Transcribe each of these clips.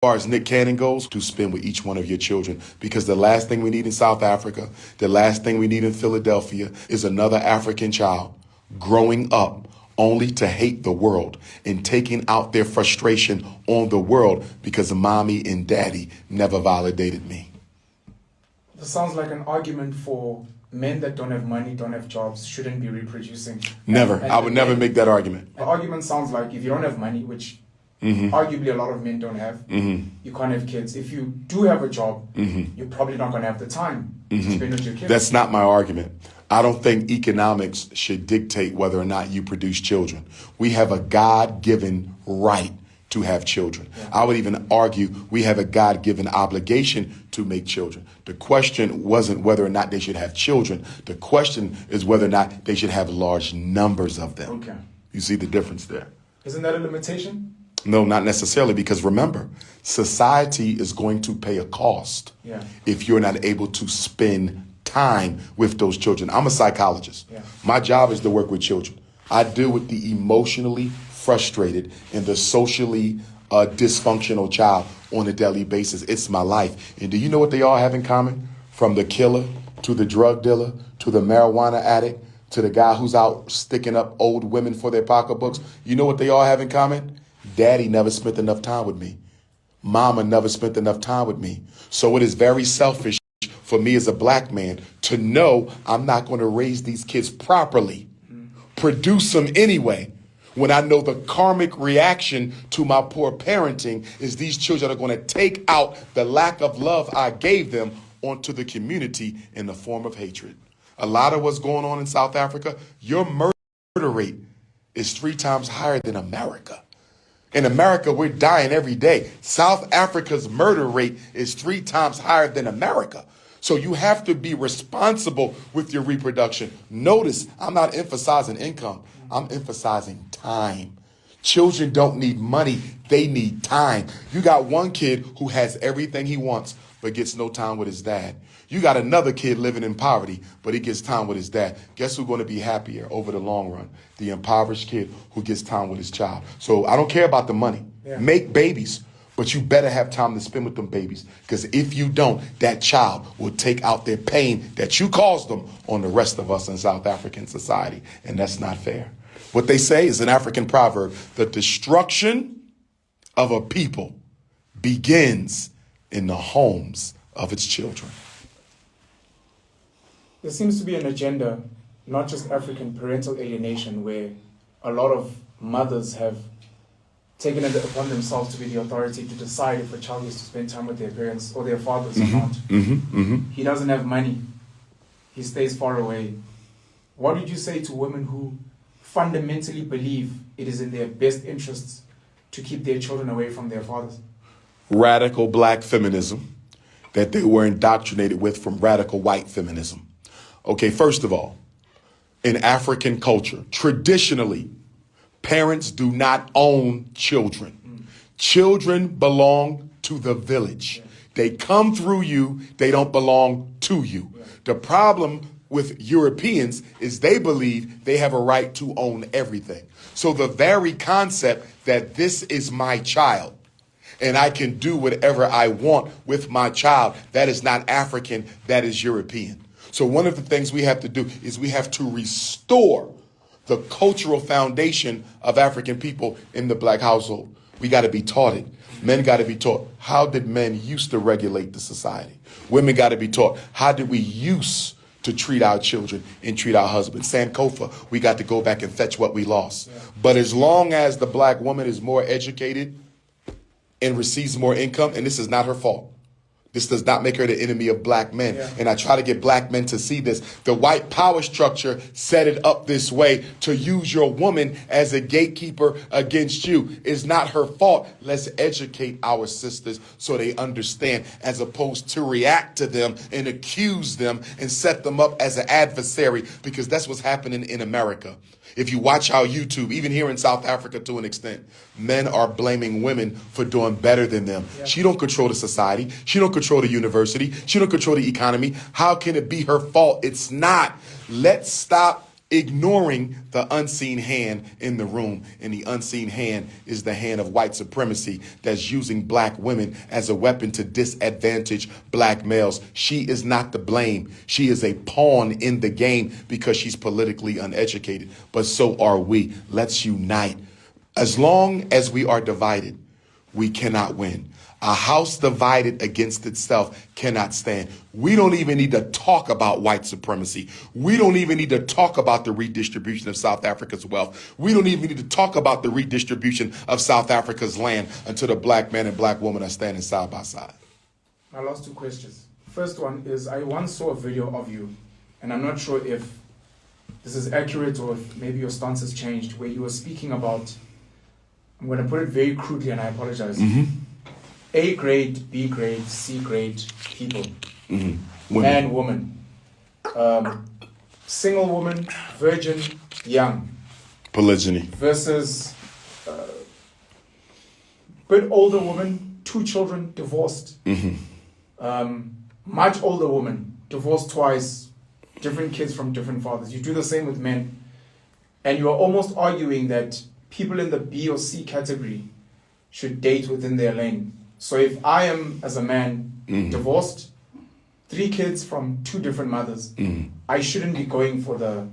far as Nick Cannon goes, to spend with each one of your children. Because the last thing we need in South Africa, the last thing we need in Philadelphia is another African child growing up only to hate the world and taking out their frustration on the world because mommy and daddy never validated me. This sounds like an argument for men that don't have money, don't have jobs, shouldn't be reproducing. Never. I would never make that argument. The argument sounds like if you don't have money, which arguably a lot of men don't have, you can't have kids. If you do have a job, you're probably not going to have the time to spend with your kids. That's not my argument. I don't think economics should dictate whether or not you produce children. We have a God-given right to have children. Yeah. I would even argue we have a God-given obligation to make children. The question wasn't whether or not they should have children. The question is whether or not they should have large numbers of them. Okay. You see the difference there? Isn't that a limitation? No, not necessarily, because remember, society is going to pay a cost if you're not able to spend time with those children. I'm a psychologist. My job is to work with children. I deal with the emotionally frustrated and the socially dysfunctional child on a daily basis. It's my life. And do you know what they all have in common? From the killer to the drug dealer to the marijuana addict to the guy who's out sticking up old women for their pocketbooks. You know what they all have in common? Daddy never spent enough time with me. Mama never spent enough time with me. So it is very selfish for me as a black man to know I'm not going to raise these kids properly, produce them anyway, when I know the karmic reaction to my poor parenting is these children are going to take out the lack of love I gave them onto the community in the form of hatred. A lot of what's going on in South Africa, your murder rate is 3 times higher than America. In America, we're dying every day. South Africa's murder rate is 3 times higher than America. So you have to be responsible with your reproduction. Notice, I'm not emphasizing income. I'm emphasizing time. Children don't need money. They need time. You got one kid who has everything he wants, but gets no time with his dad. You got another kid living in poverty, but he gets time with his dad. Guess who's going to be happier over the long run? The impoverished kid who gets time with his child. So I don't care about the money. Make babies. But you better have time to spend with them babies, because if you don't, that child will take out their pain that you caused them on the rest of us in South African society. And that's not fair. What they say is an African proverb: the destruction of a people begins in the homes of its children. There seems to be an agenda, not just African parental alienation, where a lot of mothers have taken it upon themselves to be the authority to decide if a child is to spend time with their parents or their fathers or not. He doesn't have money. He stays far away. What would you say to women who fundamentally believe it is in their best interests to keep their children away from their fathers? Radical black feminism that they were indoctrinated with from radical white feminism. Okay, first of all, in African culture, traditionally, parents do not own children. Children belong to the village. They come through you. They don't belong to you. The problem with Europeans is they believe they have a right to own everything. So the very concept that this is my child and I can do whatever I want with my child, that is not African, that is European. So one of the things we have to do is we have to restore the cultural foundation of African people in the black household. We got to be taught it. Men got to be taught, how did men used to regulate the society? Women got to be taught, how did we used to treat our children and treat our husbands? Sankofa, we got to go back and fetch what we lost. But as long as the black woman is more educated and receives more income, and this is not her fault, this does not make her the enemy of black men. And I try to get black men to see this. The white power structure set it up this way to use your woman as a gatekeeper against you. It's not her fault. Let's educate our sisters so they understand, as opposed to react to them and accuse them and set them up as an adversary, because that's what's happening in America. If you watch our YouTube, even here in South Africa to an extent, men are blaming women for doing better than them. She don't control the society. She don't control the university. She don't control the economy. How can it be her fault? It's not. Let's stop ignoring the unseen hand in the room. And the unseen hand is the hand of white supremacy that's using black women as a weapon to disadvantage black males. She is not to blame. She is a pawn in the game because she's politically uneducated. But so are we. Let's unite. As long as we are divided, we cannot win. A house divided against itself cannot stand. We don't even need to talk about white supremacy. We don't even need to talk about the redistribution of South Africa's wealth. We don't even need to talk about the redistribution of South Africa's land until the black man and black woman are standing side by side. My last two questions. First one is, I once saw a video of you, and I'm not sure if this is accurate or if maybe your stance has changed, where you were speaking about, I'm going to put it very crudely and I apologize, A grade, B grade, C grade people, man, woman, single woman, virgin, young. Polygyny. Versus bit older woman, 2 children, divorced. Much older woman, divorced twice, different kids from different fathers. You do the same with men. And you are almost arguing that people in the B or C category should date within their lane. So if I am, as a man, divorced, 3 kids from 2 different mothers, I shouldn't be going for the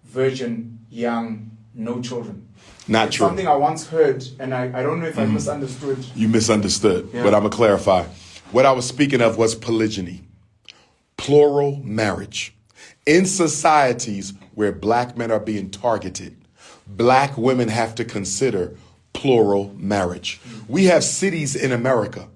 virgin, young, no children. Not it's true. Something I once heard, and I don't know if I misunderstood. You misunderstood, but I'm going to clarify. What I was speaking of was polygyny, plural marriage. In societies where black men are being targeted, black women have to consider plural marriage. We have cities in America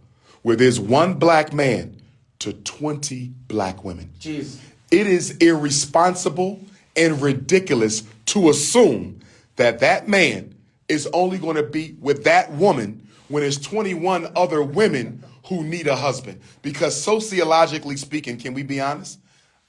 where there's 1 black man to 20 black women. Jeez. It is irresponsible and ridiculous to assume that that man is only going to be with that woman when there's 21 other women who need a husband. Because sociologically speaking, can we be honest?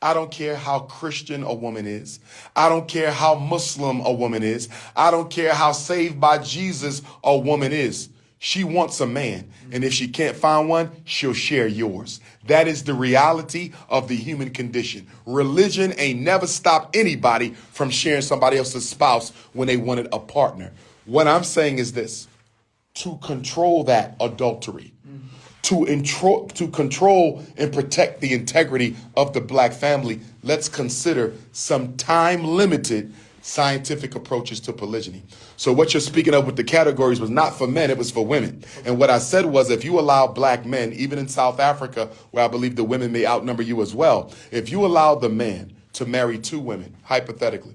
I don't care how Christian a woman is. I don't care how Muslim a woman is. I don't care how saved by Jesus a woman is. She wants a man. And if she can't find one, she'll share yours. That is the reality of the human condition. Religion ain't never stopped anybody from sharing somebody else's spouse when they wanted a partner. What I'm saying is this: to control that adultery, to control and protect the integrity of the black family, let's consider some time-limited scientific approaches to polygyny. So what you're speaking of with the categories was not for men, it was for women. And what I said was, if you allow black men, even in South Africa, where I believe the women may outnumber you as well, if you allow the man to marry 2 women, hypothetically,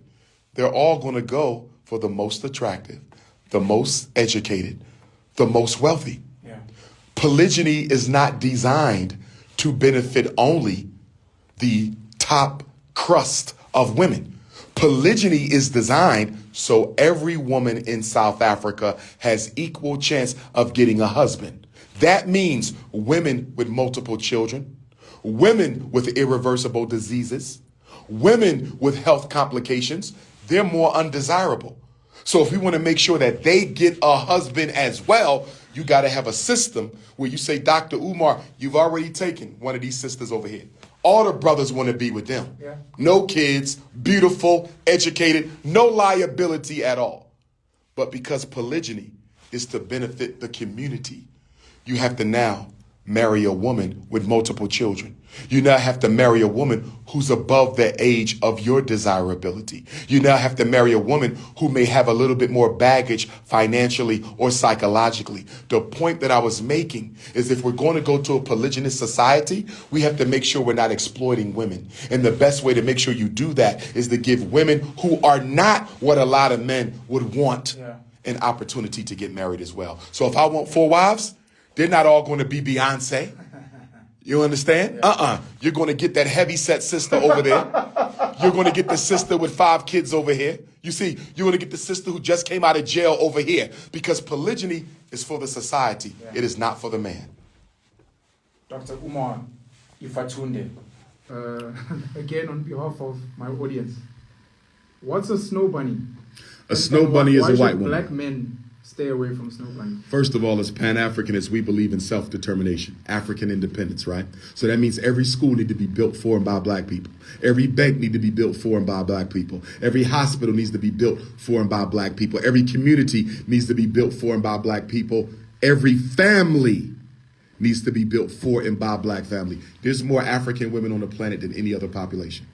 they're all going to go for the most attractive, the most educated, the most wealthy. Polygyny is not designed to benefit only the top crust of women. Polygyny is designed so every woman in South Africa has equal chance of getting a husband. That means women with multiple children, women with irreversible diseases, women with health complications, they're more undesirable. So if we want to make sure that they get a husband as well, you got to have a system where you say, Dr. Umar, you've already taken one of these sisters over here. All the brothers want to be with them. Yeah. No kids, beautiful, educated, no liability at all. But because polygyny is to benefit the community, you have to now marry a woman with multiple children. You now have to marry a woman who's above the age of your desirability. You now have to marry a woman who may have a little bit more baggage financially or psychologically. The point that I was making is, if we're going to go to a polygynous society, we have to make sure we're not exploiting women. And the best way to make sure you do that is to give women who are not what a lot of men would want an opportunity to get married as well. So if I want 4 wives, they're not all going to be Beyonce. You understand? You're going to get that heavy set sister over there. You're going to get the sister with 5 kids over here. You see, you're going to get the sister who just came out of jail over here. Because polygyny is for the society. It is not for the man. Dr. Umar, Ifatunde, again on behalf of my audience, what's a snow bunny? A snow bunny is a white woman. Black men stay away from snow bunny? First of all, as Pan-Africanists, we believe in self-determination, African independence, right? So that means every school need to be built for and by black people. Every bank need to be built for and by black people. Every hospital needs to be built for and by black people. Every community needs to be built for and by black people. Every family needs to be built for and by black family. There's more African women on the planet than any other population.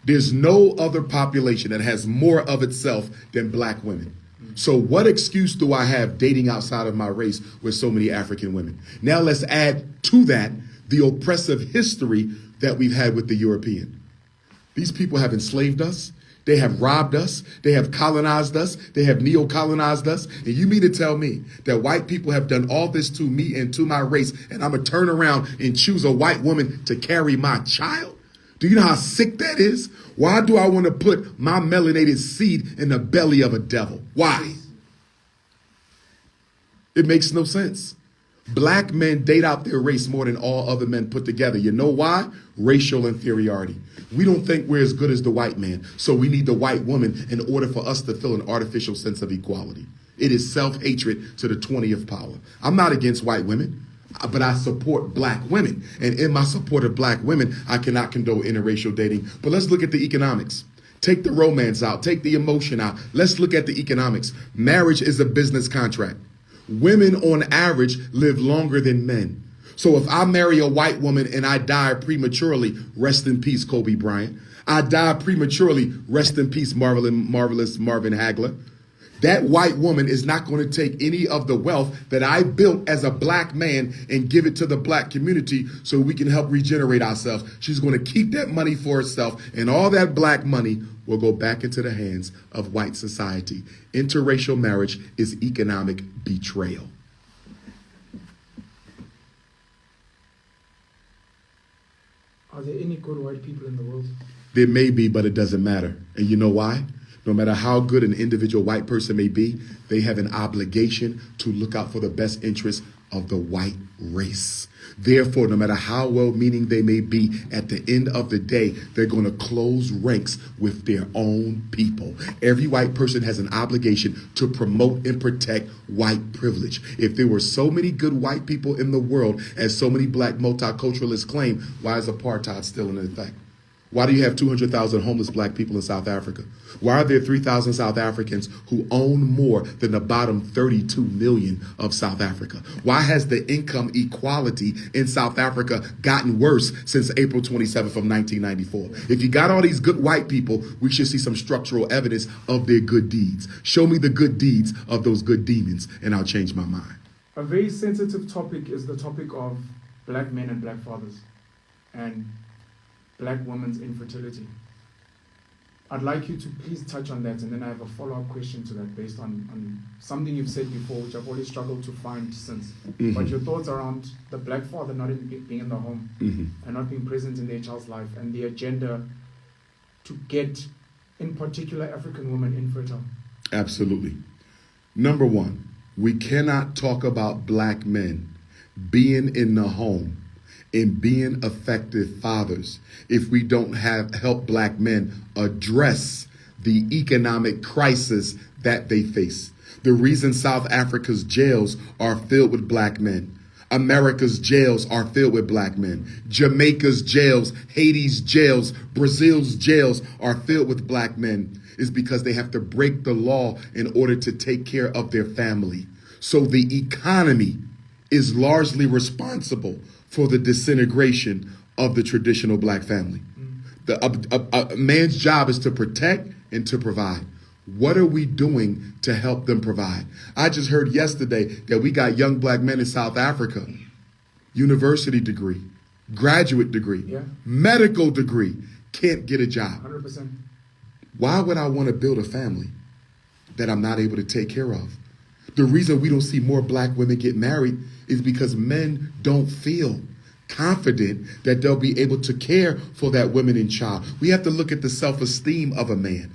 There's no other population that has more of itself than black women. So what excuse do I have dating outside of my race with so many African women? Now let's add to that the oppressive history that we've had with the European. These people have enslaved us. They have robbed us. They have colonized us. They have neo-colonized us. And you mean to tell me that white people have done all this to me and to my race, and I'm going to turn around and choose a white woman to carry my child? Do you know how sick that is? Why do I want to put my melanated seed in the belly of a devil? Why? It makes no sense. Black men date out their race more than all other men put together. You know why? Racial inferiority. We don't think we're as good as the white man, so we need the white woman in order for us to feel an artificial sense of equality. It is self-hatred to the 20th power. I'm not against white women, but I support black women. And in my support of black women, I cannot condone interracial dating. But let's look at the economics. Take the romance out. Take the emotion out. Let's look at the economics. Marriage is a business contract. Women on average live longer than men. So if I marry a white woman and I die prematurely, rest in peace, Kobe Bryant. I die prematurely, rest in peace, marvelous Marvin Hagler. That white woman is not going to take any of the wealth that I built as a black man and give it to the black community so we can help regenerate ourselves. She's going to keep that money for herself, and all that black money will go back into the hands of white society. Interracial marriage is economic betrayal. Are there any good white people in the world? There may be, but it doesn't matter. And you know why? No matter how good an individual white person may be, they have an obligation to look out for the best interests of the white race. Therefore, no matter how well-meaning they may be, at the end of the day, they're going to close ranks with their own people. Every white person has an obligation to promote and protect white privilege. If there were so many good white people in the world as so many black multiculturalists claim, why is apartheid still in effect? Why do you have 200,000 homeless black people in South Africa? Why are there 3,000 South Africans who own more than the bottom 32 million of South Africa? Why has the income equality in South Africa gotten worse since April 27th of 1994? If you got all these good white people, we should see some structural evidence of their good deeds. Show me the good deeds of those good demons, and I'll change my mind. A very sensitive topic is the topic of black men and black fathers and black women's infertility. I'd like you to please touch on that, and then I have a follow-up question to that based on something you've said before, which I've always struggled to find since. Mm-hmm. But your thoughts around the black father not being in the home and not being present in their child's life, and the agenda to get, in particular, African women infertile. Absolutely. Number one, we cannot talk about black men being in the home and being effective fathers if we don't help black men address the economic crisis that they face. The reason South Africa's jails are filled with black men, America's jails are filled with black men, Jamaica's jails, Haiti's jails, Brazil's jails are filled with black men, is because they have to break the law in order to take care of their family. So the economy is largely responsible for the disintegration of the traditional black family. A man's job is to protect and to provide. What are we doing to help them provide? I just heard yesterday that we got young black men in South Africa, university degree, graduate degree, medical degree, can't get a job. 100%. Why would I want to build a family that I'm not able to take care of? The reason we don't see more black women get married is because men don't feel confident that they'll be able to care for that woman and child. We have to look at the self-esteem of a man.